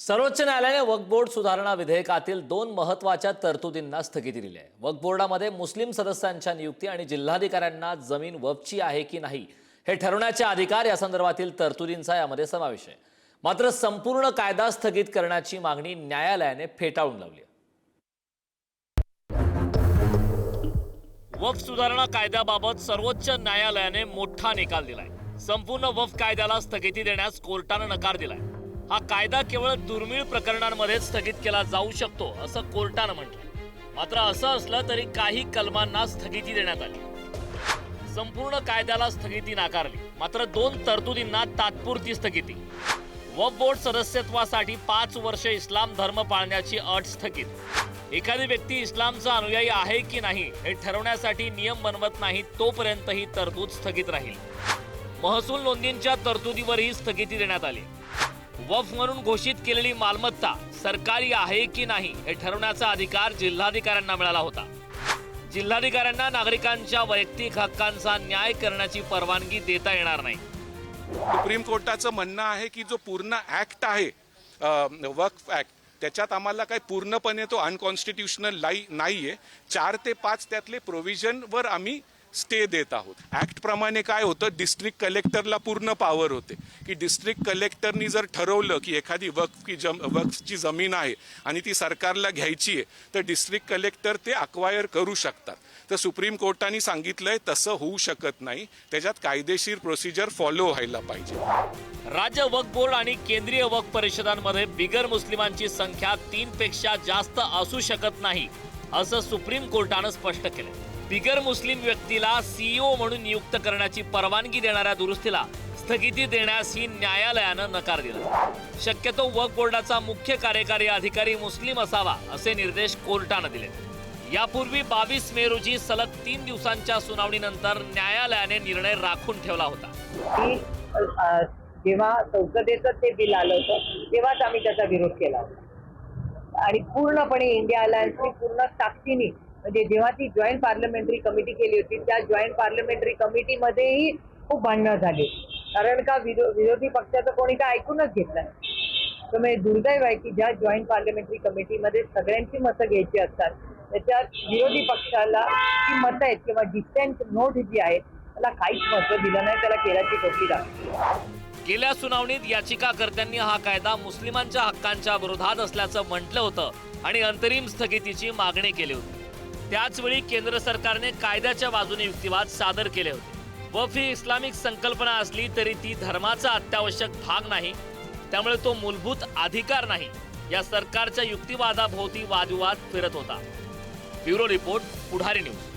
सर्वोच्च न्यायालयाने वक्फ बोर्ड सुधारणा विधेयकातील 2 महत्त्वाच्या तरतुदींना स्थगिती दिली आहे। वक्फ बोर्डामध्ये मुस्लिम सदस्यांच्या नियुक्ती आणि जिल्हाधिकाऱ्यांना जमीन वक्फची आहे की नाही हे ठरवण्याचे अधिकार या संदर्भातील तरतुदींचा यामध्ये समावेश आहे। मात्र संपूर्ण कायदा स्थगित करण्याची मागणी न्यायालयाने फेटाळून लावली आहे। वक्फ सुधारणा कायद्याबाबत सर्वोच्च न्यायालयाने मोठा निकाल दिलाय। संपूर्ण वक्फ कायद्याला स्थगिती देण्यास कोर्टाने नकार दिलाय। हा कायदा केवळ दुर्मिळ प्रकरणांमध्ये स्थगित केला जाऊ शकतो असं कोर्टाने म्हटलंय। मात्र असं असलं तरी काही कलमांना स्थगिती देण्यात आली। संपूर्ण कायद्याला स्थगिती नाकारली, मात्र 2 तरतुदींना तात्पुरती स्थगिती। वक्फ बोर्ड सदस्यत्वासाठी 5 वर्ष इस्लाम धर्म पाळण्याची अट स्थगित। एखादी व्यक्ती इस्लामचा अनुयायी आहे की नाही हे ठरवण्यासाठी नियम बनवत नाही तोपर्यंत ही तरतूद स्थगित राहील। महसूल नोंदींच्या तरतुदीवरही स्थगिती देण्यात आली। वक्फ म्हणून घोषित केलेली मालमत्ता सरकारी आहे की नाही हे ठरवण्याचा अधिकार जिल्हाधिकाऱ्यांना मिळाला होता। जिल्हाधिकाऱ्यांना नागरिकांच्या वैयक्तिक हक्कांचा न्याय करण्याची परवानगी देता येणार नाही। सुप्रीम कोर्टाचं म्हणणं आहे की जो पूर्ण ऍक्ट आहे वक्फ ऍक्ट त्याच्यात आम्हाला काही पूर्णपणे तो अनकॉन्स्टिट्युशनल नाहीये। 4 ते 5 त्यातले प्रोव्हिजनवर आम्ही स्टे देत आहोत। ऍक्ट प्रमाणे काय होतं, डिस्ट्रिक्ट कलेक्टरला पूर्ण पॉवर होते की डिस्ट्रिक्ट कलेक्टरनी जर ठरवलं की एखादी वक्फची जमीन आहे आणि ती सरकारला घ्यायची आहे तर डिस्ट्रिक्ट कलेक्टर ते अक्वायर करू शकतात। तर सुप्रीम कोर्टाने सांगितलंय तसं होऊ शकत नाही, त्याच्यात कायदेशीर प्रोसिजर फॉलो व्हायला पाहिजे। राज्य वक्फ बोर्ड आणि केंद्रीय वक्फ परिषदांमध्ये बिगर मुस्लिमांची संख्या 3 पेक्षा जास्त असू शकत नाही असं सुप्रीम कोर्टानं स्पष्ट केलं। बिगर मुस्लिम व्यक्तीला सीईओ म्हणून नियुक्त करण्याची परवानगी देणाऱ्या दुरुस्तीला स्थगिती देण्यासही न्यायालयानं नकार दिला। शक्यतो वक्फ बोर्डाचा मुख्य कार्यकारी अधिकारी मुस्लिम असावा असे निर्देश कोर्टानं दिले। यापूर्वी 22 मे रोजी सलग 3 दिवसांच्या सुनावणीनंतर न्यायालयाने निर्णय राखून ठेवला होता। जेव्हा संसदेचं ते बिल आलं होतं तेव्हाच आम्ही त्याचा विरोध केला होता आणि पूर्णपणे इंडिया अलायन्सनी पूर्ण ताकदीने म्हणजे जेव्हा ती जॉईंट पार्लमेंटरी कमिटी केली होती त्या जॉईंट पार्लमेंटरी कमिटीमध्येही खूप भांडणं झाली, कारण का विरोधी पक्षाचं कोणी काय ऐकूनच घेतलं नाही। त्यामुळे दुर्दैव आहे की ज्या जॉईंट पार्लमेंटरी कमिटीमध्ये सगळ्यांची मतं घ्यायची असतात त्याच्यात विरोधी पक्षाला जी मतं आहेत किंवा डिसेंट नोट जी आहे त्याला काहीच महत्त्व दिलं नाही, त्याला केराची टोपी दाखवली। गेल्या सुनावणीत याचिकाकर्त्यांनी हा कायदा मुस्लिमांच्या हक्कांच्या विरोधात असल्याचं म्हटलं होतं आणि अंतरिम स्थगितीची मागणी केली होती। त्याचवेळी केंद्र सरकारने कायद्याच्या बाजूने युक्तिवाद सादर केले होते। वक्फ ही इस्लामिक संकल्पना असली तरी ती धर्माचा अत्यावश्यक भाग नाही, त्यामुळे तो मूलभूत अधिकार नाही, या सरकारच्या युक्तिवादाभोवती वादविवाद फिरत होता। ब्युरो रिपोर्ट, पुढारी न्यूज।